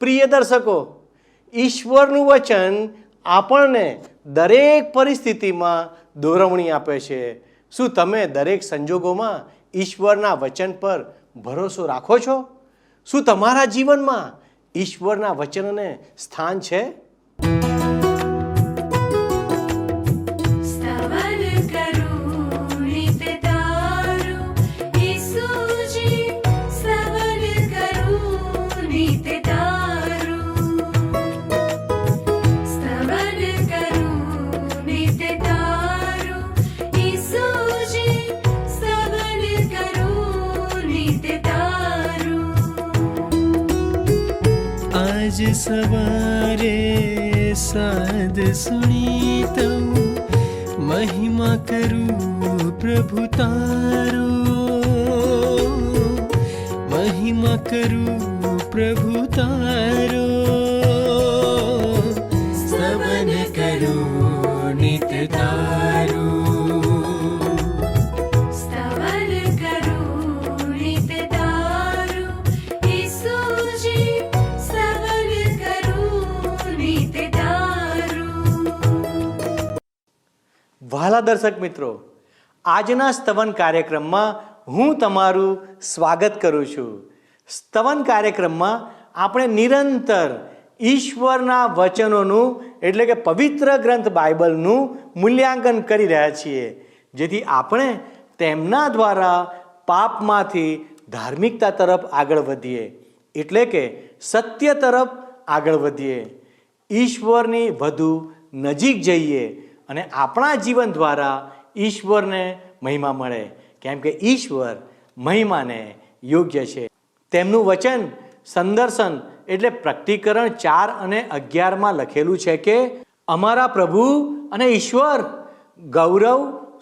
પ્રિય દર્શકો, ઈશ્વરનું વચન આપણને દરેક પરિસ્થિતિમાં દોરવણી આપે છે. શું તમે દરેક સંજોગોમાં ઈશ્વરના વચન પર ભરોસો રાખો છો? શું તમારા જીવનમાં ઈશ્વરના વચનને સ્થાન છે? आज सवारे साद सुनी तो महिमा करूं प्रभु तारो, महिमा करूं प्रभु तारो, स्तवन करूं नित तारो. વહાલા દર્શક મિત્રો, આજના સ્તવન કાર્યક્રમમાં હું તમારું સ્વાગત કરું છું. સ્તવન કાર્યક્રમમાં આપણે નિરંતર ઈશ્વરના વચનોનું એટલે કે પવિત્ર ગ્રંથ બાઇબલનું મૂલ્યાંકન કરી રહ્યા છીએ, જેથી આપણે તેમના દ્વારા પાપમાંથી ધાર્મિકતા તરફ આગળ વધીએ, એટલે કે સત્ય તરફ આગળ વધીએ, ઈશ્વરની વધુ નજીક જઈએ અને આપણા જીવન દ્વારા ઈશ્વરને મહિમા મળે, કેમ કે ઈશ્વર મહિમાને યોગ્ય છે. તેમનું વચન સંદર્શન એટલે પ્રકટીકરણ 4 અને 11 લખેલું છે કે અમારા પ્રભુ અને ઈશ્વર, ગૌરવ,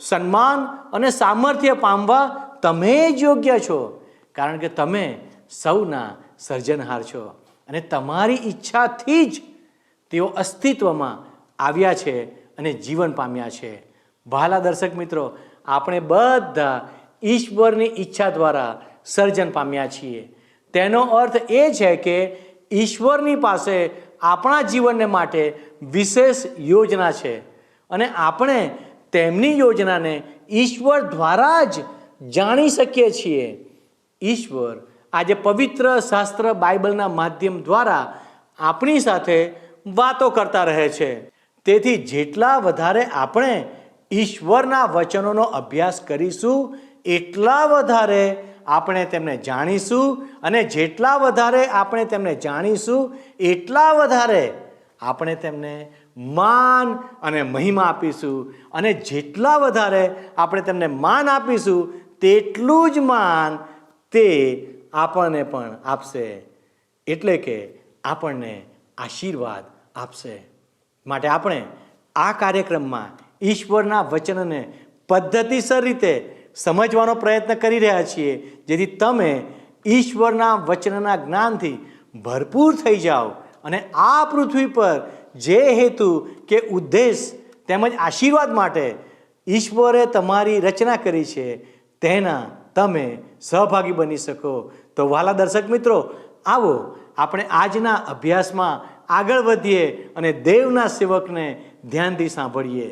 સન્માન અને સામર્થ્ય પામવા તમે જ યોગ્ય છો, કારણ કે તમે સૌના સર્જનહાર છો અને તમારી ઈચ્છાથી જ તેઓ અસ્તિત્વમાં આવ્યા છે અને જીવન પામ્યા છે. વહાલા દર્શક મિત્રો, આપણે બધા ઈશ્વરની ઈચ્છા દ્વારા સર્જન પામ્યા છીએ. તેનો અર્થ એ છે કે ઈશ્વરની પાસે આપણા જીવનને માટે વિશેષ યોજના છે અને આપણે તેમની યોજનાને ઈશ્વર દ્વારા જ જાણી શકીએ છીએ. ઈશ્વર આજે પવિત્ર શાસ્ત્ર બાઇબલના માધ્યમ દ્વારા આપણી સાથે વાતો કરતા રહે છે. તેથી જેટલા વધારે આપણે ઈશ્વરના વચનોનો અભ્યાસ કરીશું, એટલા વધારે આપણે તેમને જાણીશું, અને જેટલા વધારે આપણે તેમને જાણીશું, એટલા વધારે આપણે તેમને માન અને મહિમા આપીશું, અને જેટલા વધારે આપણે તેમને માન આપીશું, તેટલું જ માન તે આપણને પણ આપશે, એટલે કે આપણને આશીર્વાદ આપશે. માટે આપણે આ કાર્યક્રમમાં ઈશ્વરના વચનને પદ્ધતિસર રીતે સમજવાનો પ્રયત્ન કરી રહ્યા છીએ, જેથી તમે ઈશ્વરના વચનના જ્ઞાનથી ભરપૂર થઈ જાઓ અને આ પૃથ્વી પર જે હેતુ કે ઉદ્દેશ તેમજ આશીર્વાદ માટે ઈશ્વરે તમારી રચના કરી છે, તેના તમે સહભાગી બની શકો. તો વહાલા દર્શક મિત્રો, આવો આપણે આજના અભ્યાસમાં આગળ વધીએ અને દેવના સેવકને ધ્યાનથી સાંભળીએ.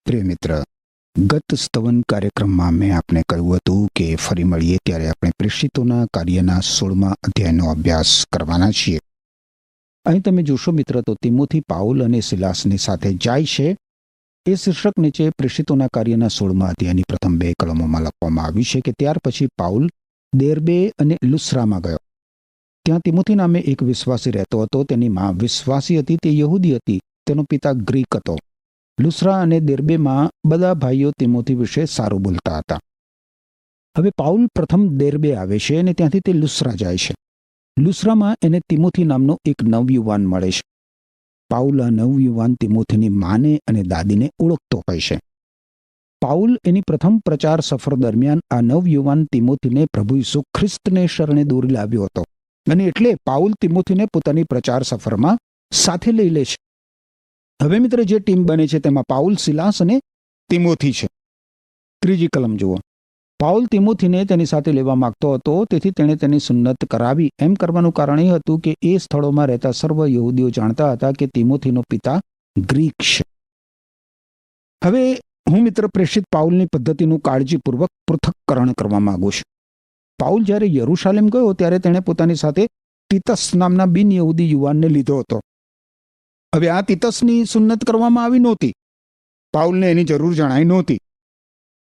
પ્રિય મિત્ર, ગત સ્તવન કાર્યક્રમમાં મેં આપને કહ્યું હતું કે ફરી મળીએ ત્યારે આપણે પ્રેષિતોના કાર્યના 16મા અધ્યાયનો અભ્યાસ કરવાના છીએ. અહીં તમે જોશો મિત્ર, તો તિમોથી પાઉલ અને સિલાસની સાથે જાય છે. એ શીર્ષક નીચે પ્રેષિતોના કાર્યના 16મા અધ્યાયની પ્રથમ 2 કલમોમાં લખવામાં આવ્યું છે કે ત્યાર પછી પાઉલ દેર્બે અને લુસ્રામાં ગયો. ત્યાં તિમોથી નામે એક વિશ્વાસી રહેતો હતો. તેની માં વિશ્વાસી હતી, તે યહૂદી હતી, તેનો પિતા ગ્રીક હતો. લુસ્રા અને દેર્બેમાં બધા ભાઈઓ તિમોથી વિશે સારું બોલતા હતા. હવે પાઉલ પ્રથમ દેર્બે આવે છે અને ત્યાંથી તે લુસ્રા જાય છે. લુસ્રામાં એને તિમોથી નામનો એક નવયુવાન મળે છે. પાઉલ આ નવયુવાન તિમોથીની માને અને દાદીને ઓળખતો હોય છે. પાઉલ એની પ્રથમ પ્રચાર સફર દરમિયાન આ નવયુવાન તિમોથીને પ્રભુ ઈસુ ખ્રિસ્તને શરણે દોરી લાવ્યો હતો, અને એટલે પાઉલ તિમોથીને પોતાની પ્રચાર સફરમાં સાથે લઈ લે છે. હવે મિત્ર, જે ટીમ બને છે તેમાં પાઉલ, સિલાસ અને તિમોથી છે. ત્રીજી કલમ જુઓ. પાઉલ તિમોથીને તેની સાથે લેવા માંગતો હતો, તેથી તેણે તેની સુન્નત કરાવી. એમ કરવાનું કારણ એ હતું કે એ સ્થળોમાં રહેતા સર્વ યહૂદીઓ જાણતા હતા કે તિમોથીનો પિતા ગ્રીક છે. હવે હું મિત્ર પ્રેષિત પાઉલની પદ્ધતિનું કાળજીપૂર્વક પૃથક્કરણ કરવા માંગુ છું. પાઉલ જ્યારે યરૂશાલેમ ગયો ત્યારે તેણે પોતાની સાથે તીતસ નામના બિન યહૂદી યુવાનને લીધો હતો. હવે આ તીતસની સુન્નત કરવામાં આવી નહોતી. પાઉલને એની જરૂર જણાઈ નહોતી.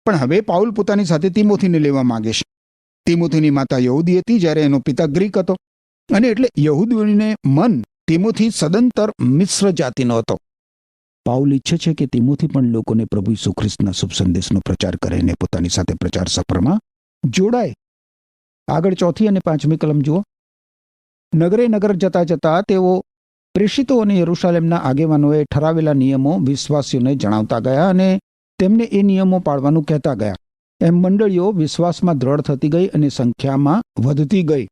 પણ હવે પાઉલ પોતાની સાથે તિમોથીને લેવા માંગે છે. તિમોથીની માતા યહૂદી હતી, જ્યારે એનો પિતા ગ્રીક હતો, અને એટલે યહૂદીઓને મન તિમોથી સદંતર મિશ્ર જાતિનો હતો. પાઉલ ઈચ્છે છે કે તિમોથી પણ લોકોને પ્રભુ ઈસુ ખ્રિસ્તના શુભ સંદેશનો પ્રચાર કરીને પોતાની સાથે પ્રચાર સફરમાં જોડાય. આગળ 4 અને 5મી કલમ જુઓ. નગરે નગર જતા જતા તેઓ પ્રેષિતો અને યરૂશાલેમના આગેવાનોએ ઠરાવેલા નિયમો વિશ્વાસીઓને જણાવતા ગયા અને તેમને એ નિયમો પાળવાનું કહેતા ગયા. એમ મંડળીઓ વિશ્વાસમાં દ્રઢ થતી ગઈ અને સંખ્યામાં વધતી ગઈ.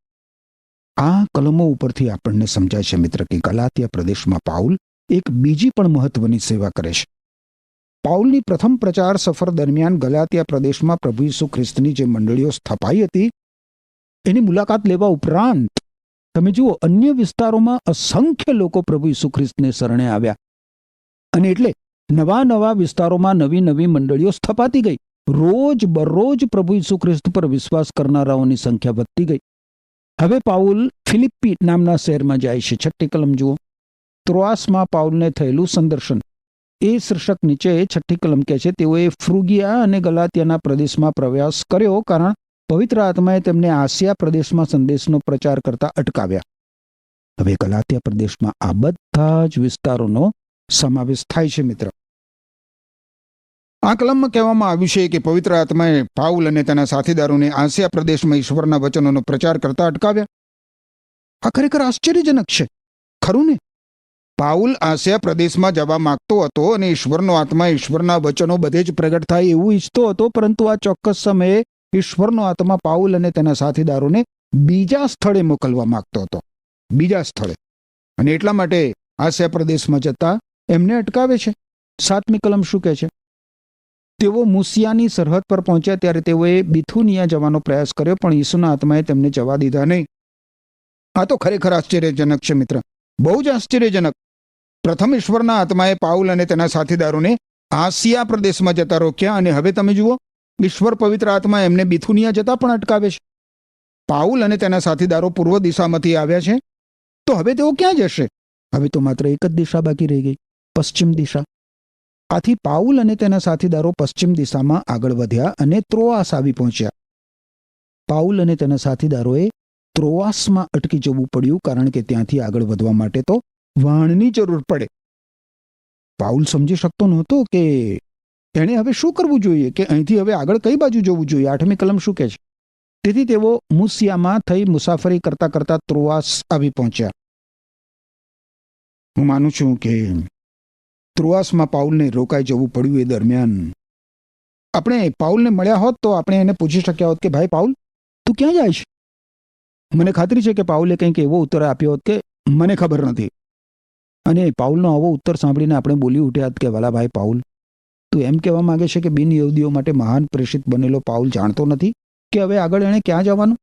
આ કલમો ઉપરથી આપણને સમજાય છે મિત્ર કે ગલાતિયા પ્રદેશમાં પાઉલ એક બીજી પણ મહત્વની સેવા કરે છે. પાઉલની પ્રથમ પ્રચાર સફર દરમિયાન ગલાતિયા પ્રદેશમાં પ્રભુ ઈસુ ખ્રિસ્તની જે મંડળીઓ સ્થપાઈ હતી એની મુલાકાત લેવા ઉપરાંત તમે જુઓ, અન્ય વિસ્તારોમાં અસંખ્ય લોકો પ્રભુ ઈસુ ખ્રિસ્તને શરણે આવ્યા, અને એટલે નવા નવા વિસ્તારોમાં નવી નવી મંડળીઓ સ્થપાતી ગઈ. રોજ બરોજ પ્રભુ ઈસુ ખ્રિસ્ત પર વિશ્વાસ કરનારાઓની સંખ્યા વધતી ગઈ. હવે પાઉલ ફિલિપ્પી નામના શહેરમાં જાય છે. 6ઠ્ઠી કલમ જુઓ. ત્રોઆસમાં પાઉલને થયેલું સંદર્શન. એ શીર્ષક નીચે 6ઠ્ઠી કલમ કહે છે, તેઓએ ફ્રુગિયા અને ગલાતિયાના પ્રદેશમાં પ્રવાસ કર્યો, કારણ પવિત્ર આત્માએ તેમને આસિયા પ્રદેશમાં સંદેશનો પ્રચાર કરતા અટકાવ્યા. હવે ગલાતિયા પ્રદેશમાં આ બધા જ વિસ્તારોનો સમાવેશ થાય છે મિત્ર. આ કલમમાં કહેવામાં આવ્યું છે કે પવિત્ર આત્માએ પાઉલ અને તેના સાથીદારોને આસિયા પ્રદેશમાં ઈશ્વરના વચનોનો પ્રચાર કરતા અટકાવ્યા. આ ખરેખર આશ્ચર્યજનક છે, ખરું ને? પાઉલ આસિયા પ્રદેશમાં જવા માંગતો હતો અને ઈશ્વરનો આત્મા ઈશ્વરના વચનો બધે જ પ્રગટ થાય એવું ઈચ્છતો હતો, પરંતુ આ ચોક્કસ સમયે ઈશ્વરનો આત્મા પાઉલ અને તેના સાથીદારોને બીજા સ્થળે મોકલવા માંગતો હતો. બીજા સ્થળે. અને એટલા માટે આસિયા પ્રદેશમાં જતા એમને અટકાવે છે. 7મી કલમ શું કહે છે? તેઓ મુસિયાની સરહદ પર પહોંચ્યા ત્યારે તેઓએ બિથુનિયા જવાનો પ્રયાસ કર્યો, પણ ઈસુના આત્માએ તેમને જવા દીધા નહીં. આ તો ખરેખર આશ્ચર્યજનક છે મિત્ર, બહુ જ આશ્ચર્યજનક. પ્રથમ ઈશ્વરના આત્માએ પાઉલ અને તેના સાથીદારોને આસિયા પ્રદેશમાં જતા રોક્યા, અને હવે તમે જુઓ, ઈશ્વર પવિત્ર આત્મા એમને બિથુનિયા જતા પણ અટકાવે છે. પાઉલ અને તેના સાથીદારો પૂર્વ દિશામાંથી આવ્યા છે, તો હવે તેઓ ક્યાં જશે? હવે તો માત્ર એક જ દિશા બાકી રહી ગઈ, પશ્ચિમ દિશા. આથી પાઉલ અને તેના સાથીદારો પશ્ચિમ દિશામાં આગળ વધ્યા અને ત્રોઆસ આવી પહોંચ્યા. પાઉલ અને તેના સાથીદારોએ ત્રોઆસમાં અટકી જવું પડ્યું, કારણ કે ત્યાંથી આગળ વધવા માટે તો વાહનની જરૂર પડે. પાઉલ સમજી શકતો નહોતો કે એણે હવે શું કરવું જોઈએ, કે અહીંથી હવે આગળ કઈ બાજુ જવું જોઈએ. 8મી કલમ શું કહે છે? તેથી તેઓ મુસિયામાં થઈ મુસાફરી કરતા કરતા ત્રોઆસ આવી પહોંચ્યા. હું માનું છું કે ત્રોઆસમાં પાઉલને રોકાઈ જવું પડ્યું. એ દરમિયાન આપણે પાઉલને મળ્યા હોત તો આપણે એને પૂછી શક્યા હોત કે ભાઈ પાઉલ, તું ક્યાં જાય છે? મને ખાતરી છે કે પાઉલે કંઈક એવો ઉત્તર આપ્યો હોત કે મને ખબર નથી. અને પાઉલનો આવો ઉત્તર સાંભળીને આપણે બોલી ઉઠ્યા કે વાલા ભાઈ પાઉલ, તું એમ કહેવા માંગે છે કે બિન યહૂદીઓ માટે મહાન પ્રેષિત બનેલો પાઉલ જાણતો નથી કે હવે આગળ એણે ક્યાં જવાનું?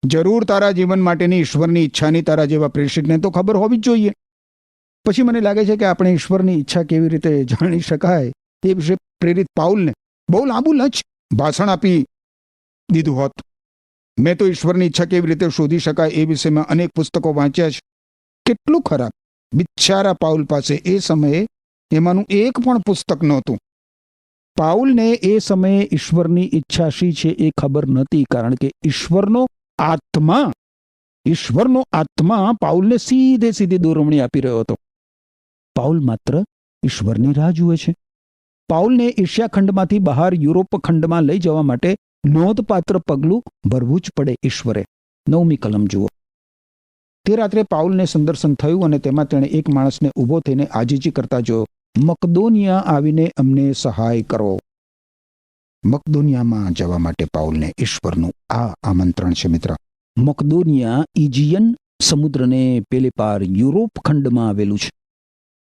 જરૂર તારા જીવન માટેની ઈશ્વરની ઈચ્છાની તારા જેવા પ્રેષિતને તો ખબર હોવી જ જોઈએ. પછી મને લાગે છે કે આપણે ઈશ્વરની ઈચ્છા કેવી રીતે જાણી શકાય એ વિશે પ્રેરિત પાઉલને બહુ લાંબુ લંચ ભાષણ આપી દીધું હોત. મેં તો ઈશ્વરની ઈચ્છા કેવી રીતે શોધી શકાય એ વિશેમાં અનેક પુસ્તકો વાંચ્યા છે. કેટલું ખરાબ! બિચારા પાઉલ પાસે એ સમયે એમાંનું એક પણ પુસ્તક નહોતું. પાઉલને એ સમયે ઈશ્વરની ઈચ્છા શી છે એ ખબર નહોતી, કારણ કે ઈશ્વરનો આત્મા પાઉલને સીધે સીધી દોરવણી આપી રહ્યો હતો. પાઉલ માત્ર ઈશ્વરની રાહ જુએ છે. પાઉલને એશિયા ખંડમાંથી બહાર યુરોપ ખંડમાં લઈ જવા માટે નોંધપાત્ર પગલું ભરવું જ પડે ઈશ્વરે. 9મી કલમ જુઓ. તે રાત્રે પાઉલને સંદર્શન થયું અને તેમાં તેણે એક માણસને ઊભો થઈને આજીજી કરતા જોયો, મકદોનિયા આવીને અમને સહાય કરો. મકદોનિયામાં જવા માટે પાઉલને ઈશ્વરનું આ આમંત્રણ છે મિત્ર. મકદોનિયા ઇજિયન સમુદ્રને પેલે પાર યુરોપ ખંડમાં આવેલું છે.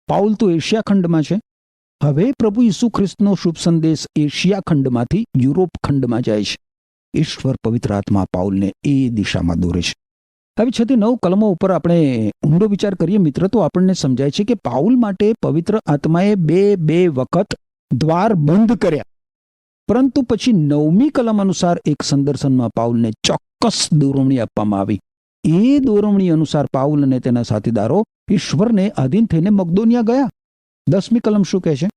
પાઉલ તો એશિયા ખંડમાં છે. હવે પ્રભુ ઈસુ ખ્રિસ્તનો શુભ સંદેશ એશિયા ખંડમાંથી યુરોપ ખંડમાં જાય છે. ઈશ્વર પવિત્ર આત્મા પાઉલને એ દિશામાં દોરે છે. હવે 6 થી 9 કલમો ઉપર આપણે ઊંડો વિચાર કરીએ મિત્ર, તો આપણને સમજાય છે કે પાઉલ માટે પવિત્ર આત્માએ બે વખત દ્વાર બંધ કર્યા, પરંતુ પછી 9મી કલમ અનુસાર એક સંદર્શનમાં પાઉલને ચોક્કસ દોરવણી આપવામાં આવી. એ દોરવણી અનુસાર પાઉલ અને તેના સાથીદારો ઈશ્વરને આધીન થઈને મકદોનિયા ગયા. 10મી કલમ શું કહે છે?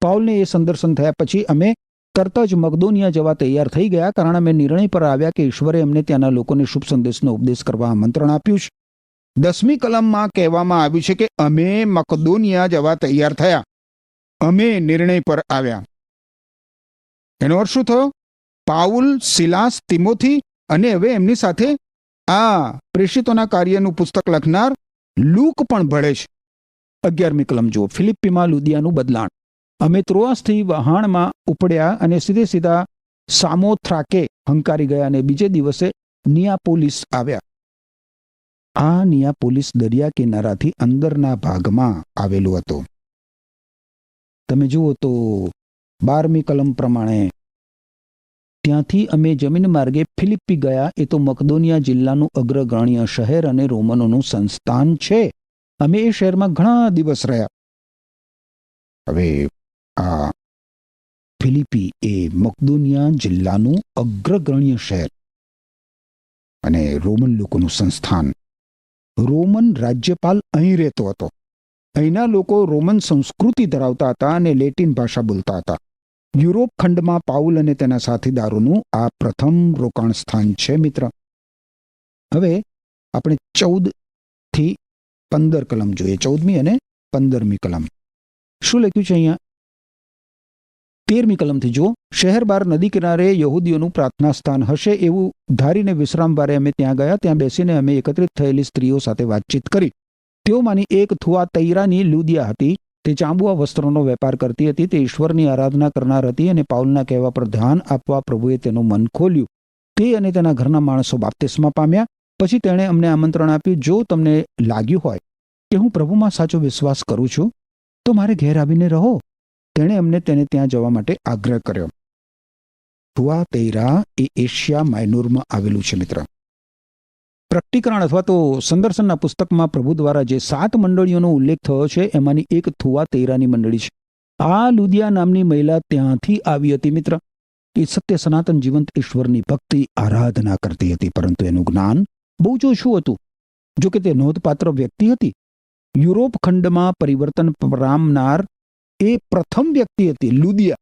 પાઉલને એ સંદર્શન થયા પછી અમે તરત જ મકદોનિયા જવા તૈયાર થઈ ગયા, કારણ અમે નિર્ણય પર આવ્યા કે ઈશ્વરે અમને ત્યાંના લોકોને શુભ સંદેશનો ઉપદેશ કરવા આમંત્રણ આપ્યું છે. 10મી કલમમાં કહેવામાં આવ્યું છે કે અમે મકદોનિયા જવા તૈયાર થયા, અમે નિર્ણય પર આવ્યા. એનો અર્થ શું થયો? પાઉલ, સિલાસ, તિમોથી અને હવે એમની સાથે આ પ્રેષિતોના કાર્યનું પુસ્તક લખનાર લૂક પણ ભળે છે. 11મી કલમ જુઓ. ફિલિપ્પીમાં લુદિયાનું બદલાણ. અમે ત્રોઆસથી વહાણમાં ઉપડ્યા અને સીધા સામોથ્રાકે હંકારી ગયા અને બીજે દિવસે નિયાપોલિસ આવ્યા. આ નિયાપોલિસ દરિયા કિનારાથી અંદરના ભાગમાં આવેલું હતું. તમે જુઓ તો 12મી કલમ પ્રમાણે ત્યાંથી અમે જમીન માર્ગે ફિલિપ્પી ગયા. એ તો મકદોનિયા જિલ્લાનું અગ્રગણ્ય શહેર અને રોમનોનું સંસ્થાન છે. અમે એ શહેરમાં ઘણા દિવસ રહ્યા. હવે આ ફિલિપી એ મકદોનિયા જિલ્લાનું અગ્રગણ્ય શહેર અને રોમન લોકોનું સંસ્થાન. રોમન રાજ્યપાલ અહીં રહેતો હતો. અહીંના લોકો રોમન સંસ્કૃતિ ધરાવતા હતા અને લેટિન ભાષા બોલતા હતા. યુરોપ ખંડમાં પાઉલ અને તેના સાથીદારોનું આ પ્રથમ રોકાણ સ્થાન છે મિત્ર. હવે આપણે 14 થી 15 કલમ જોઈએ. 14મી અને 15મી કલમ શું લખ્યું છે અહીંયા? 13મી કલમથી જુઓ. શહેર બહાર નદી કિનારે યહૂદીઓનું પ્રાર્થના સ્થાન હશે એવું ધારીને વિશ્રામવારે અમે ત્યાં ગયા. ત્યાં બેસીને અમે એકત્રિત થયેલી સ્ત્રીઓ સાથે વાતચીત કરી. તેઓમાંની એક થુઆતૈરાની લુદિયા હતી. તે ચાંબુઆ વસ્ત્રોનો વેપાર કરતી હતી. તે ઈશ્વરની આરાધના કરનાર હતી અને પાઉલના કહેવા પર ધ્યાન આપવા પ્રભુએ તેનું મન ખોલ્યું. તે અને તેના ઘરના માણસો બાપ્તિસ્મા પામ્યા. પછી તેણે અમને આમંત્રણ આપ્યું, જો તમને લાગ્યું હોય કે હું પ્રભુમાં સાચો વિશ્વાસ કરું છું તો મારે ઘેર આવીને રહો. તેણે અમને તેને ત્યાં જવા માટે આગ્રહ કર્યો. થુઆતૈરા એ એશિયા માઇનોરમાં આવેલું છે મિત્ર. પ્રકટીકરણ અથવા તો સંદર્શનના પુસ્તકમાં પ્રભુ દ્વારા જે 7 મંડળીઓનો ઉલ્લેખ થયો છે એમાંની એક થુઆતૈરાની મંડળી છે. આ લુદિયા નામની મહિલા ત્યાંથી આવી હતી મિત્ર. એ સત્ય સનાતન જીવંત ઈશ્વરની ભક્તિ આરાધના કરતી હતી, પરંતુ એનું જ્ઞાન બહુ જ ઓછું હતું. જો કે તે નોંધપાત્ર વ્યક્તિ હતી. યુરોપ ખંડમાં પરિવર્તન પામનાર એ પ્રથમ વ્યક્તિ હતી લુદિયા.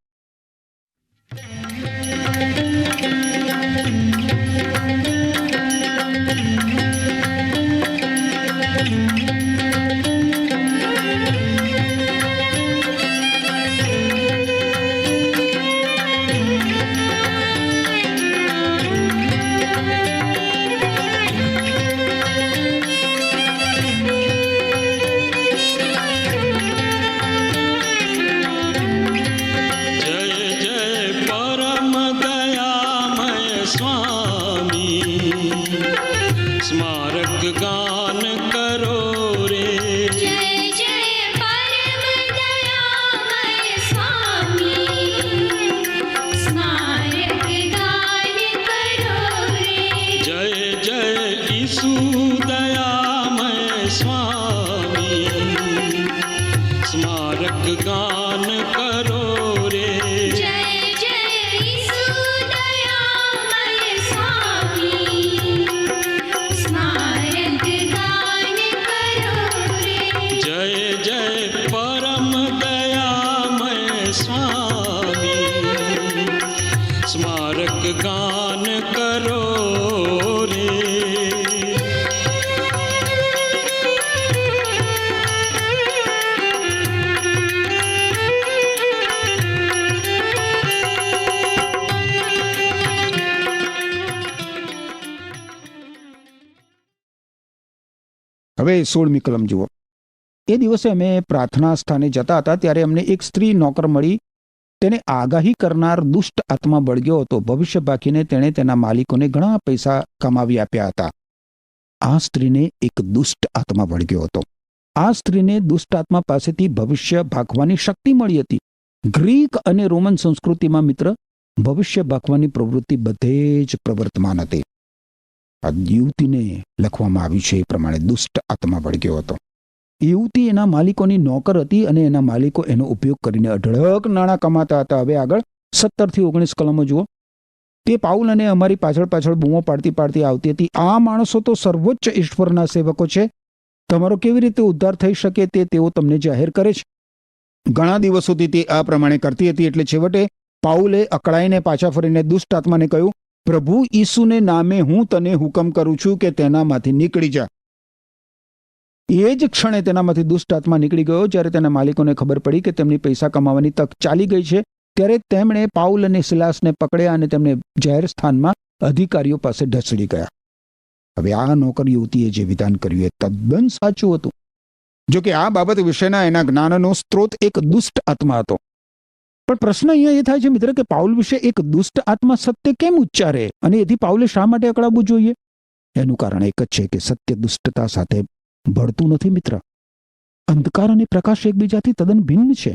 स्मारक गान करो रे. जय जय परम दयामय स्वामी, स्मारक गान करो रे. जय जय ईसु दयामय स्वामी, स्मारक गान करो रे. जय जय ईसु दयामय स्वामी, स्मारक गान करो रे. जय जय परम दयामय स्वामी, स्मारक गान करो रे. હવે 16મી કલમ જુઓ. એ દિવસે અમે પ્રાર્થના સ્થાને જતા હતા ત્યારે અમને એક સ્ત્રી નોકર મળી. તેને આગાહી કરનાર દુષ્ટ આત્મા બળગ્યો હતો. ભવિષ્ય ભાકીને તેણે તેના માલિકોને ઘણા પૈસા કમાવી આપ્યા હતા. આ સ્ત્રીને એક દુષ્ટ આત્મા બળગ્યો હતો. આ સ્ત્રીને દુષ્ટ આત્મા પાસેથી ભવિષ્ય ભાગવાની શક્તિ મળી હતી. ગ્રીક અને રોમન સંસ્કૃતિમાં મિત્ર ભવિષ્ય ભાગવાની પ્રવૃત્તિ બધે જ પ્રવર્તમાન હતી. આ યુવતીને લખવામાં આવ્યું છે એ પ્રમાણે દુષ્ટ આત્મા વળગ્યો હતો. યુવતી એના માલિકોની નોકર હતી અને એના માલિકો એનો ઉપયોગ કરીને અઢળક નાણાં કમાતા હતા. હવે આગળ 17 થી 19 કલમો જુઓ. તે પાઉલ અને અમારી પાછળ પાછળ બૂમો પાડતી આવતી હતી, આ માણસો તો સર્વોચ્ચ ઈશ્વરના સેવકો છે, તમારો કેવી રીતે ઉદ્ધાર થઈ શકે તે તેઓ તમને જાહેર કરે છે. ઘણા દિવસોથી તે આ પ્રમાણે કરતી હતી. એટલે છેવટે પાઉલે અકળાઈને પાછા ફરીને દુષ્ટ આત્માને કહ્યું, પ્રભુ ઈસુને નામે હું તને હુકમ કરું છું કે તેનામાંથી નીકળી જા. એ જ ક્ષણે તેનામાંથી દુષ્ટ આત્મા નીકળી ગયો. જ્યારે તેના માલિકોને ખબર પડી કે તેમની પૈસા કમાવાની તક ચાલી ગઈ છે, ત્યારે તેમણે પાઉલ અને સિલાસને પકડ્યા અને તેમને જાહેર સ્થાનમાં અધિકારીઓ પાસે ઢસડી ગયા. હવે આ નોકર યુવતીએ જે વિધાન કર્યું એ તદ્દન સાચું હતું. જો કે આ બાબત વિશેના એના જ્ઞાનનો સ્ત્રોત એક દુષ્ટ આત્મા હતો. પણ પ્રશ્ન અહીંયા એ થાય છે મિત્ર કે પાઉલ વિશે એક દુષ્ટ આત્મા સત્ય કેમ ઉચ્ચારે અને એથી પાઉલે શા માટે અકળાવવું જોઈએ? એનું કારણ એક જ છે કે સત્ય દુષ્ટતા સાથે ભળતું નથી મિત્ર. અંધકાર અને પ્રકાશ એકબીજાથી તદ્દન ભિન્ન છે.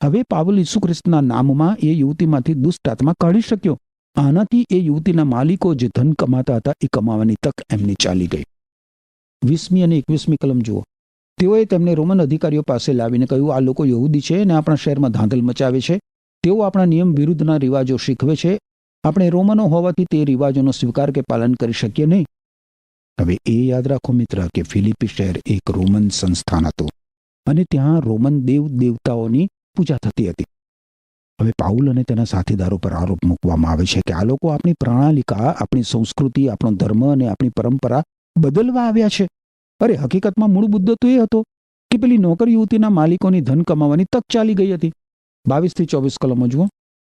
હવે પાઉલ ઈસુ ખ્રિસ્તના નામમાં એ યુવતીમાંથી દુષ્ટ આત્મા કાઢી શક્યો. આનાથી એ યુવતીના માલિકો જે ધન કમાતા હતા એ કમાવાની તક એમની ચાલી ગઈ. 20મી અને 21મી કલમ જુઓ. તેઓએ તેમને રોમન અધિકારીઓ પાસે લાવીને કહ્યું, આ લોકો યહૂદી છે અને આપણા શહેરમાં ધાંધલ મચાવે છે. તેઓ આપણા નિયમ વિરુદ્ધના રિવાજો શીખવે છે. આપણે રોમનો હોવાથી તે રિવાજોનો સ્વીકાર કે પાલન કરી શકીએ નહીં. હવે એ યાદ રાખો મિત્ર કે ફિલિપી શહેર એક રોમન સંસ્થાન હતું અને ત્યાં રોમન દેવ દેવતાઓની પૂજા થતી હતી. હવે પાઉલ અને તેના સાથીદારો પર આરોપ મૂકવામાં આવે છે કે આ લોકો આપણી પ્રણાલિકા, આપણી સંસ્કૃતિ, આપણો ધર્મ અને આપણી પરંપરા બદલવા આવ્યા છે. અરે હકીકતમાં મૂળ મુદ્દો તો એ હતો કે પેલી નોકર યુવતીના માલિકોની ધન કમાવાની તક ચાલી ગઈ હતી. 22 થી 24 કલમો જુઓ.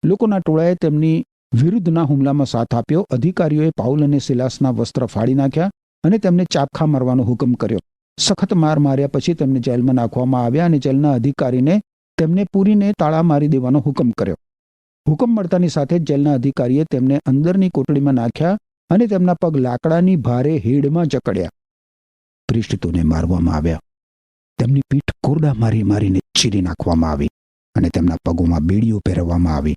લોકોના ટોળાએ તેમની વિરુદ્ધના હુમલામાં સાથ આપ્યો. અધિકારીઓએ પાઉલ અને સિલાસના વસ્ત્ર ફાડી નાખ્યા અને તેમને ચાપખા મારવાનો હુકમ કર્યો. સખત માર માર્યા પછી તેમને જેલમાં નાખવામાં આવ્યા અને જેલના અધિકારીને તેમને પૂરીને તાળા મારી દેવાનો હુકમ કર્યો. હુકમ મળતાની સાથે જ જેલના અધિકારીએ તેમને અંદરની કોટડીમાં નાખ્યા અને તેમના પગ લાકડાની ભારે હેડમાં જકડ્યા. પ્રેષિતોને મારવામાં આવ્યા. તેમની પીઠ કોરડા મારીને ચીરી નાખવામાં આવી અને તેમના પગોમાં બેડીઓ પહેરવામાં આવી.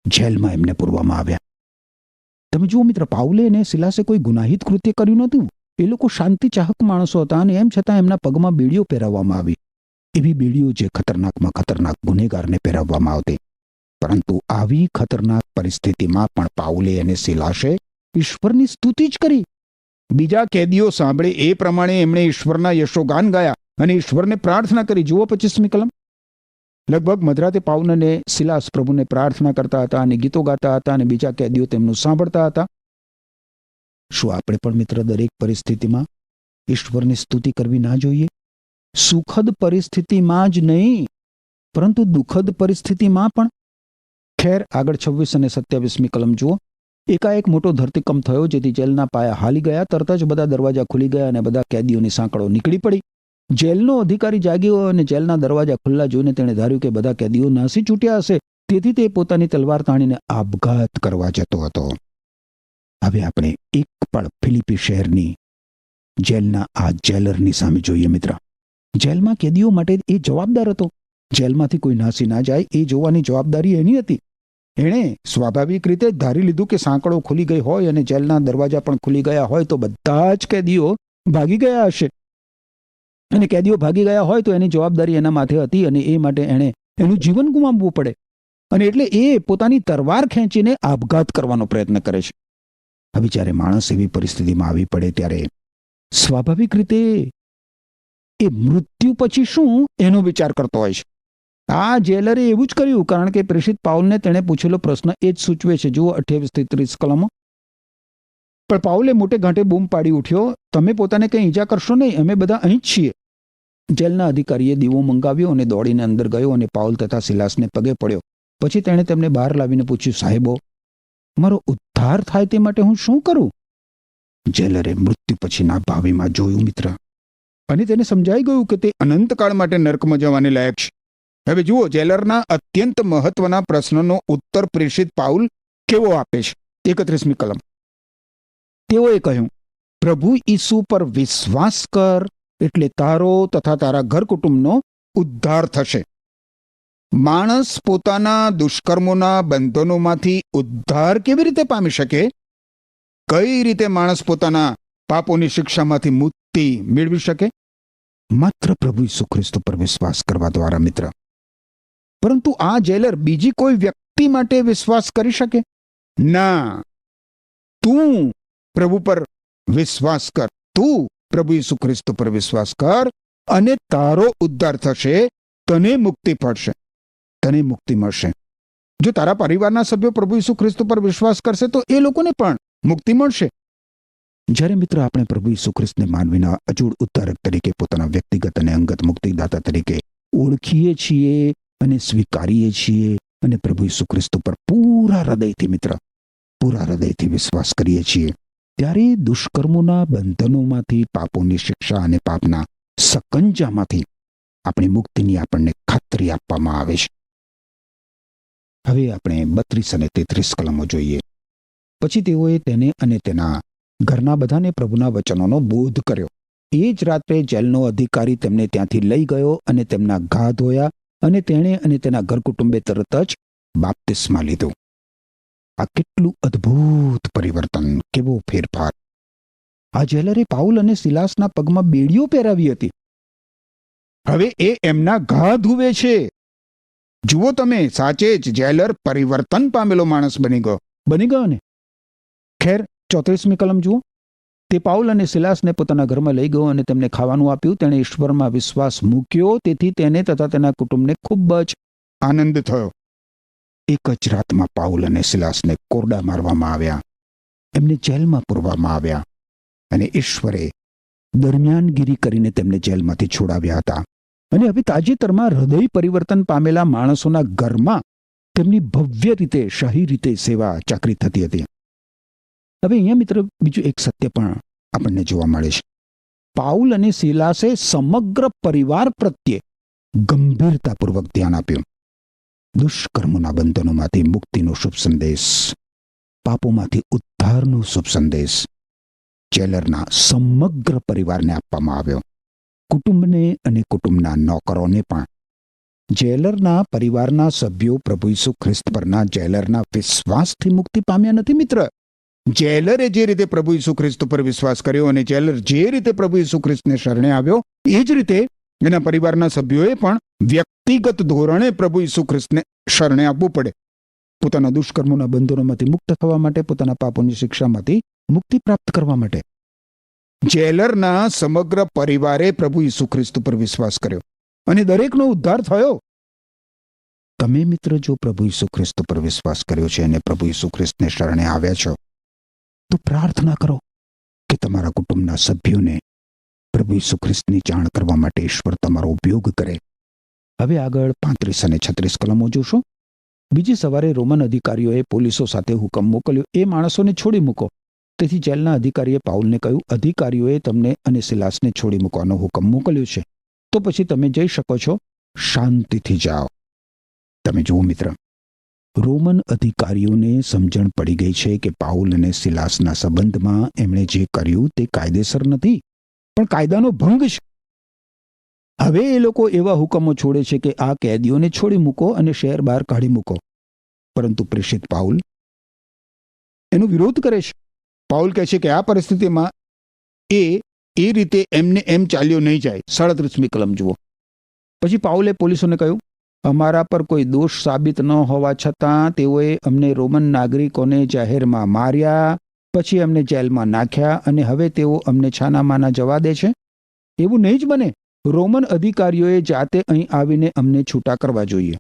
જેલમાં એમને પૂરવામાં આવ્યા. તમે જુઓ મિત્ર, પાઉલે અને સિલાસે કોઈ ગુનાહિત કૃત્ય કર્યું નહોતું. એ લોકો શાંતિ ચાહક માણસો હતા અને એમ છતાં એમના પગમાં બેડીઓ પહેરાવવામાં આવી. એવી બેડીઓ જે ખતરનાકમાં ખતરનાક ગુનેગારને પહેરાવવામાં આવતી. પરંતુ આવી ખતરનાક પરિસ્થિતિમાં પણ પાઉલે અને સિલાસે ઈશ્વરની સ્તુતિ જ કરી. બીજા કેદીઓ સાંભળે એ પ્રમાણે એમણે ઈશ્વરના યશોગાન ગાયા અને ઈશ્વરને પ્રાર્થના કરી. જુઓ 25મી કલમ. લગભગ મધરાતે પાઉલ અને સિલાસ પ્રભુને પ્રાર્થના કરતા હતા અને ગીતો ગાતા હતા અને બીજા કેદીઓ તેમનું સાંભળતા હતા. શું આપણે પણ મિત્ર દરેક પરિસ્થિતિમાં ઈશ્વરની સ્તુતિ કરવી ના જોઈએ? સુખદ પરિસ્થિતિમાં જ નહીં પરંતુ દુઃખદ પરિસ્થિતિમાં પણ. ખેર આગળ 26 અને 27મી કલમ જુઓ. એકાએક મોટો ધરતીકંપ થયો જેથી જેલના પાયા હાલી ગયા. તરત જ બધા દરવાજા ખુલી ગયા અને બધા કેદીઓની સાંકળો નીકળી પડી. જેલનો અધિકારી જાગ્યો અને જેલના દરવાજા ખુલ્લા જોઈને તેણે ધાર્યું કે બધા કેદીઓ નાસી છૂટ્યા હશે. તેથી તે પોતાની તલવાર તાણીને આપઘાત કરવા જતો હતો. હવે આપણે એક પળ ફિલિપી શહેરની જેલના આ જેલરની સામે જોઈએ મિત્ર. જેલમાં કેદીઓ માટે એ જવાબદાર હતો. જેલમાંથી કોઈ નાસી ના જાય એ જોવાની જવાબદારી એની હતી. એણે સ્વાભાવિક રીતે ધારી લીધું કે સાંકળો ખુલી ગઈ હોય અને જેલના દરવાજા પણ ખુલી ગયા હોય તો બધા જ કેદીઓ ભાગી ગયા હશે. અને કેદીઓ ભાગી ગયા હોય તો એની જવાબદારી એના માથે હતી અને એ માટે એણે એનું જીવન ગુમાવવું પડે. અને એટલે એ પોતાની તરવાર ખેંચીને આપઘાત કરવાનો પ્રયત્ન કરે છે. હવે જ્યારે માણસ એવી પરિસ્થિતિમાં આવી પડે ત્યારે સ્વાભાવિક રીતે એ મૃત્યુ પછી શું એનો વિચાર કરતો હોય છે. આ જેલરે એવું જ કર્યું, કારણ કે પ્રેષિત પાઉલને તેણે પૂછેલો પ્રશ્ન એ જ સૂચવે છે. જુઓ 28 થી 30 કલમો. પણ પાઉલે મોટે ઘાટે બૂમ પાડી ઉઠ્યો, તમે પોતાને કંઈ ઈજા કરશો નહીં, અમે બધા અહીં જ છીએ. જેલના અધિકારીએ દીવો મંગાવ્યો અને દોડીને અંદર ગયો અને પાઉલ તથા સિલાસને પગે પડ્યો. પછી તેણે તેમને બહાર લાવીને પૂછ્યું, સાહેબો, મારો ઉદ્ધાર થાય તે માટે હું શું કરું? જેલરે મૃત્યુ પછીના ભાવિમાં જોયું મિત્ર, અને તેને સમજાઈ ગયું કે તે અનંતકાળ માટે નર્કમાં જવાને લાયક છે. હવે જુઓ, જેલરના અત્યંત મહત્વના પ્રશ્નનો ઉત્તર પ્રેષિત પાઉલ કેવો આપે છે. 31મી કલમ. તેઓએ કહ્યું, પ્રભુ ઈસુ પર વિશ્વાસ કર એટલે તારો તથા તારા ઘર કુટુંબનો ઉદ્ધાર થશે. માણસ પોતાના દુષ્કર્મોના બંધનોમાંથી ઉદ્ધાર કેવી રીતે પામી શકે? કઈ રીતે માણસ પોતાના પાપોની શિક્ષામાંથી મુક્તિ મેળવી શકે? માત્ર પ્રભુ ઈસુ ખ્રિસ્ત પર વિશ્વાસ કરવા દ્વારા, મિત્ર. પરંતુ આ જેલર બીજી કોઈ વ્યક્તિ માટે વિશ્વાસ કરી શકે? ના. તું પ્રભુ પર વિશ્વાસ કર. તું પ્રભુ ઈસુ ખ્રિસ્ત પર વિશ્વાસ કર અને તારો ઉદ્ધાર થશે. તને મુક્તિ પડશે, તને મુક્તિ મળશે. જો તારા પરિવારના સભ્યો પ્રભુ ઈસુ ખ્રિસ્ત પર વિશ્વાસ કરશે તો એ લોકોને પણ મુક્તિ મળશે. જ્યારે મિત્ર આપણે પ્રભુ ઈસુ ખ્રિસ્તને માનવીના અજોડ ઉદ્ધારક તરીકે પોતાના વ્યક્તિગત અને અંગત મુક્તિદાતા તરીકે ઓળખીએ છીએ અને સ્વીકારીએ છીએ અને પ્રભુ ઈસુ ખ્રિસ્ત પર પૂરા હૃદયથી, મિત્ર, પૂરા હૃદયથી વિશ્વાસ કરીએ છીએ, ત્યારે દુષ્કર્મોના બંધનોમાંથી, પાપોની શિક્ષા અને પાપના સકંજામાંથી આપણી મુક્તિની આપણને ખાતરી આપવામાં આવે છે. હવે આપણે 32 અને 33 કલમો જોઈએ. પછી તેઓએ તેને અને તેના ઘરના બધાને પ્રભુના વચનોનો બોધ કર્યો. એ જ રાત્રે જેલનો અધિકારી તેમને ત્યાંથી લઈ ગયો અને તેમના ઘા ધોયા અને તેણે અને તેના ઘર કુટુંબે તરત જ બાપ્તિસ્મા લીધો. આ કેટલું અદ્ભુત પરિવર્તન, કેવો ફેરફાર! આ જેલરે પાઉલ અને સિલાસના પગમાં બેડીઓ પહેરાવી હતી. હવે એ એમના ઘા ધુવે છે. જુઓ તમે, સાચે જ જેલર પરિવર્તન પામેલો માણસ બની ગયો ને. ખેર, 34મી કલમ જુઓ. તે પાઉલ અને સિલાસને પોતાના ઘરમાં લઈ ગયો અને તેમને ખાવાનું આપ્યું. તેણે ઈશ્વરમાં વિશ્વાસ મૂક્યો, તેથી તેને તથા તેના કુટુંબને ખૂબ જ આનંદ થયો. એક જ રાતમાં પાઉલ અને સિલાસને કોરડા મારવામાં આવ્યા, એમને જેલમાં પૂરવામાં આવ્યા અને ઈશ્વરે દરમિયાનગીરી કરીને તેમને જેલમાંથી છોડાવ્યા હતા. અને હવે તાજેતરમાં હૃદય પરિવર્તન પામેલા માણસોના ઘરમાં તેમની ભવ્ય રીતે, શાહી રીતે સેવા ચાકરી થતી હતી. હવે અહીંયા મિત્ર બીજું એક સત્ય પણ આપણને જોવા મળે છે. પાઉલ અને સિલાસે સમગ્ર પરિવાર પ્રત્યે ગંભીરતાપૂર્વક ધ્યાન આપ્યું. દુષ્કર્મોના બંધનોમાંથી મુક્તિનો શુભ સંદેશ, પાપોમાંથી ઉદ્ધારનો શુભ સંદેશ જેલરના સમગ્ર પરિવારને આપવામાં આવ્યો. કુટુંબને અને કુટુંબના નોકરોને પણ. જેલરના પરિવારના સભ્યો પ્રભુ ઈસુ ખ્રિસ્ત પરના જેલરના વિશ્વાસથી મુક્તિ પામ્યા નથી, મિત્ર. જેલરે જે રીતે પ્રભુ ઈસુ ખ્રિસ્ત પર વિશ્વાસ કર્યો અને જેલર જે રીતે પ્રભુ ઈસુ ખ્રિસ્તને શરણે આવ્યો, એ જ રીતે એના પરિવારના સભ્યોએ પણ વ્યક્તિગત ધોરણે પ્રભુ ઈસુ ખ્રિસ્તને શરણે આપવું પડે. પોતાના દુષ્કર્મોના બંધનોમાંથી મુક્ત થવા માટે, પોતાના પાપોની શિક્ષામાંથી મુક્તિ પ્રાપ્ત કરવા માટે. જેલરના સમગ્ર પરિવારે પ્રભુ ઈસુ ખ્રિસ્ત પર વિશ્વાસ કર્યો અને દરેકનો ઉદ્ધાર થયો. તમે મિત્ર જો પ્રભુ ઈસુ ખ્રિસ્ત પર વિશ્વાસ કર્યો છે અને પ્રભુ ઈસુ ખ્રિસ્તને શરણે આવ્યા છો, તો પ્રાર્થના કરો કે તમારા કુટુંબના સભ્યોને પ્રભુ ઈસુ ખ્રિસ્તની જાણ કરવા માટે ઈશ્વર તમારો ઉપયોગ કરે. હવે આગળ 35 અને 36 કલમો જોશો. બીજી સવારે રોમન અધિકારીઓએ પોલીસો સાથે હુકમ મોકલ્યો, એ માણસોને છોડી મૂકો. તેથી જેલના અધિકારીએ પાઉલને કહ્યું, અધિકારીઓએ તમને અને સિલાસને છોડી મૂકવાનો હુકમ મોકલ્યો છે, તો પછી તમે જઈ શકો છો, શાંતિથી જાઓ. તમે જુઓ મિત્ર, રોમન અધિકારીઓને સમજણ પડી ગઈ છે કે પાઉલ અને સિલાસના સંબંધમાં એમણે જે કર્યું તે કાયદેસર નથી, પણ કાયદાનો ભંગ છે. હવે એ લોકો એવા હુકમો છોડે છે કે આ કેદીઓને છોડી મૂકો અને શહેર બહાર કાઢી મૂકો. પરંતુ પ્રેષિત પાઉલ એનો વિરોધ કરે છે. પાઉલ કહે છે કે આ પરિસ્થિતિમાં એ રીતે એમને એમ ચાલ્યો નહીં જાય. 37મી કલમ જુઓ. પછી પાઉલે પોલીસોને કહ્યું, અમારા પર કોઈ દોષ સાબિત ન હોવા છતાં તેઓએ અમને રોમન નાગરિકોને જાહેરમાં માર્યા, પછી અમને જેલમાં નાખ્યા અને હવે તેઓ અમને છાનામાના જવા દે છે. એવું નહીં જ બને. રોમન અધિકારીઓએ જાતે અહીં આવીને અમને છૂટા કરવા જોઈએ.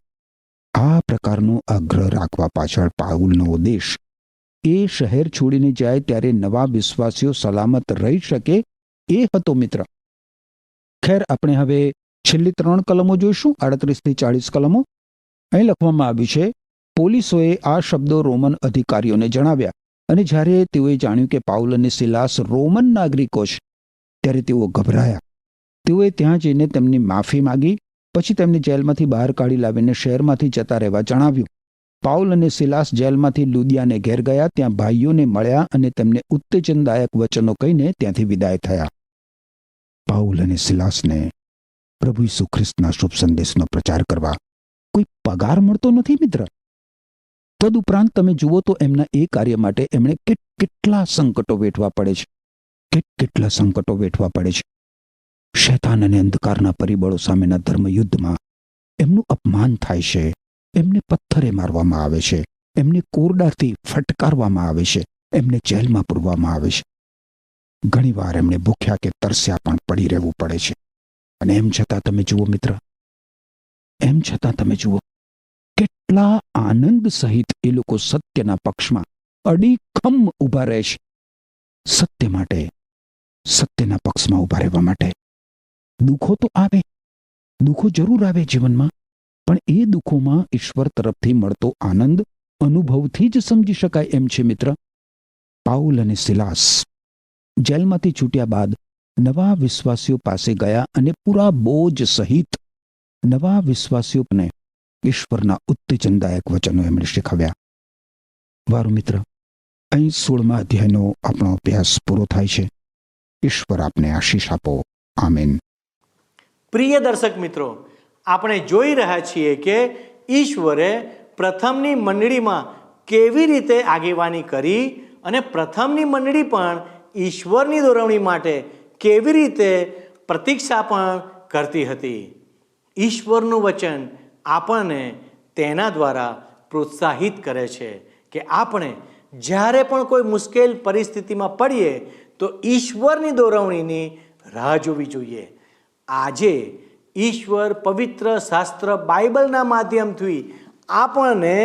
આ પ્રકારનો આગ્રહ રાખવા પાછળ પાઉલનો ઉદ્દેશ એ શહેર છોડીને જાય ત્યારે નવા વિશ્વાસીઓ સલામત રહી શકે એ હતો, મિત્ર. ખેર, આપણે હવે છેલ્લી 3 કલમો જોઈશું, 38 થી 40 કલમો. અહીં લખવામાં આવ્યું છે, પોલીસોએ આ શબ્દો રોમન અધિકારીઓને જણાવ્યા અને જ્યારે તેઓએ જાણ્યું કે પાઉલ અને સિલાસ રોમન નાગરિકો છે, ત્યારે તેઓ ગભરાયા. તેઓએ ત્યાં જઈને તેમની માફી માંગી. પછી તેમને જેલમાંથી બહાર કાઢી લાવીને શહેરમાંથી જતા રહેવા જણાવ્યું. પાઉલ અને સિલાસ જેલમાંથી લુદિયાને ઘેર ગયા. ત્યાં ભાઈઓને મળ્યા અને તેમને ઉત્તેજનદાયક વચનો કહીને ત્યાંથી વિદાય થયા. પાઉલ અને સિલાસને પ્રભુ ઈસુ ખ્રિસ્તના શુભ સંદેશનો પ્રચાર કરવા કોઈ પગાર મળતો નથી મિત્ર. તદુપરાંત તમે જુઓ તો એમના એ કાર્ય માટે એમણે કેટલા સંકટો વેઠવા પડે છે, કેટલા સંકટો વેઠવા પડે છે. શૈતાન અને અંધકારના પરિબળો સામેના ધર્મયુદ્ધમાં એમનું અપમાન થાય છે, એમને પથ્થરે મારવામાં આવે છે, એમને કોરડાથી ફટકારવામાં આવે છે, એમને જેલમાં પૂરવામાં આવે છે. ઘણીવાર એમણે ભૂખ્યા કે તરસ્યા પણ પડી રહેવું પડે છે. અને એમ છતાં તમે જુઓ મિત્ર, એમ છતાં તમે જુઓ કેટલા આનંદ સહિત એ લોકો સત્યના પક્ષમાં અડીખમ ઊભા રહે છે. સત્ય માટે, સત્યના પક્ષમાં ઊભા રહેવા માટે દુઃખો તો આવે, દુઃખો જરૂર આવે જીવનમાં, પણ એ દુઃખોમાં ઈશ્વર તરફથી મળતો આનંદ અનુભવથી જ સમજી શકાય એમ છે મિત્ર. પાઉલ અને સિલાસ જેલમાંથી છૂટ્યા બાદ નવા વિશ્વાસીઓ પાસે ગયા અને પૂરા બોજ સહિત નવા વિશ્વાસીઓને ઈશ્વરના ઉત્તેજનદાયક વચનો એમણે શીખવ્યા. વારું મિત્ર, અહીં 16મા અધ્યાયનો આપણો અભ્યાસ પૂરો થાય છે. ઈશ્વર આપને આશીષ આપો. આમીન. પ્રિય દર્શક મિત્રો, આપણે જોઈ રહ્યા છીએ કે ઈશ્વરે પ્રથમની મંડળીમાં કેવી રીતે આગેવાની કરી અને પ્રથમની મંડળી પણ ઈશ્વરની દોરવણી માટે કેવી રીતે પ્રતીક્ષા પણ કરતી હતી. ઈશ્વરનું વચન આપણને તેના દ્વારા પ્રોત્સાહિત કરે છે કે આપણે જ્યારે પણ કોઈ મુશ્કેલ પરિસ્થિતિમાં પડીએ તો ઈશ્વરની દોરવણીની રાહ જોવી જોઈએ. આજે ઈશ્વર પવિત્ર શાસ્ત્ર બાઇબલના માધ્યમથી આપણને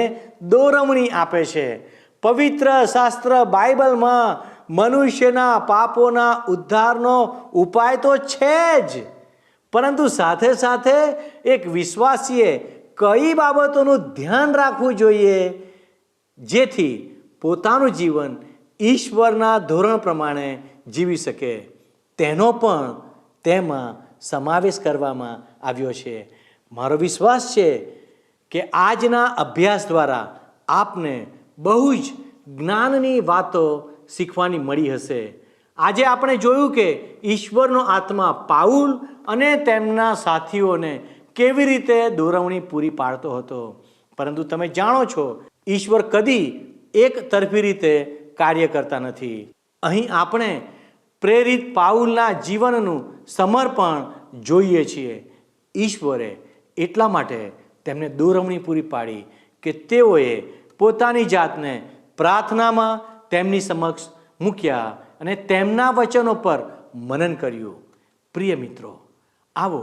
દોરવણી આપે છે. પવિત્ર શાસ્ત્ર બાઇબલમાં મનુષ્યના પાપોના ઉદ્ધારનો ઉપાય તો છે જ, પરંતુ સાથે સાથે એક વિશ્વાસીએ કઈ બાબતોનું ધ્યાન રાખવું જોઈએ જેથી પોતાનું જીવન ઈશ્વરના ધોરણ પ્રમાણે જીવી શકે, તેનો પણ તેમાં સમાવેશ કરવામાં આવ્યો છે. મારો વિશ્વાસ છે કે આજના અભ્યાસ દ્વારા આપને બહુ જ જ્ઞાનની વાતો શીખવાની મળી હશે. આજે આપણે જોયું કે ઈશ્વરનો આત્મા પાઉલ અને તેમના સાથીઓને કેવી રીતે દોરવણી પૂરી પાડતો હતો. પરંતુ તમે જાણો છો, ઈશ્વર કદી એક તરફી રીતે કાર્ય કરતા નથી. અહીં આપણે પ્રેરિત પાઉલના જીવનનું સમર્પણ જોઈએ છીએ. ઈશ્વરે એટલા માટે તેમને દોરવણી પૂરી પાડી કે તેઓએ પોતાની જાતને પ્રાર્થનામાં તેમની સમક્ષ મૂક્યા અને તેમના વચનો પર મનન કર્યું. પ્રિય મિત્રો, આવો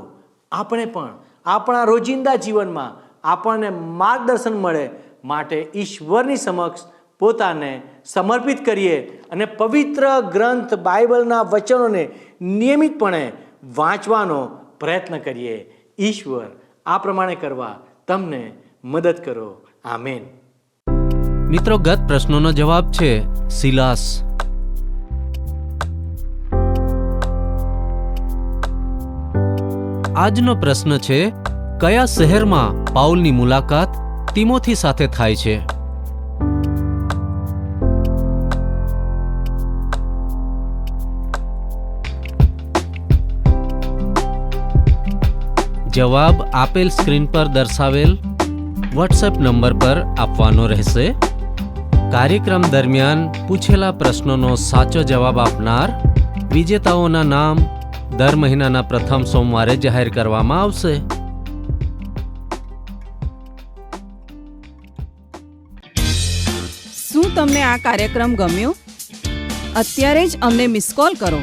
આપણે પણ આપણા રોજિંદા જીવનમાં આપણને માર્ગદર્શન મળે માટે ઈશ્વરની સમક્ષ પોતાને સમર્પિત કરીએ અને પવિત્ર ગ્રંથ બાઇબલના વચનોને નિયમિતપણે વાંચવાનો પ્રયત્ન કરીએ. ઈશ્વર આ પ્રમાણે કરવા તમને મદદ કરો. આમેન. મિત્રો, ગત પ્રશ્નોનો જવાબ છે સિલાસ. આજનો પ્રશ્ન છે, કયા શહેરમાં પાઉલની મુલાકાત તિમોથી સાથે થાય છે? જવાબ આપેલ સ્ક્રીન પર દર્શાવેલ વોટ્સએપ નંબર પર આપવાનો રહેશે. કાર્યક્રમ દરમિયાન પૂછેલા પ્રશ્નોનો સાચો જવાબ આપનાર વિજેતાઓના નામ દર મહિનાના પ્રથમ સોમવારે જાહેર કરવામાં આવશે. શું તમને આ કાર્યક્રમ ગમ્યો? અત્યારે જ અમને મિસ કોલ કરો.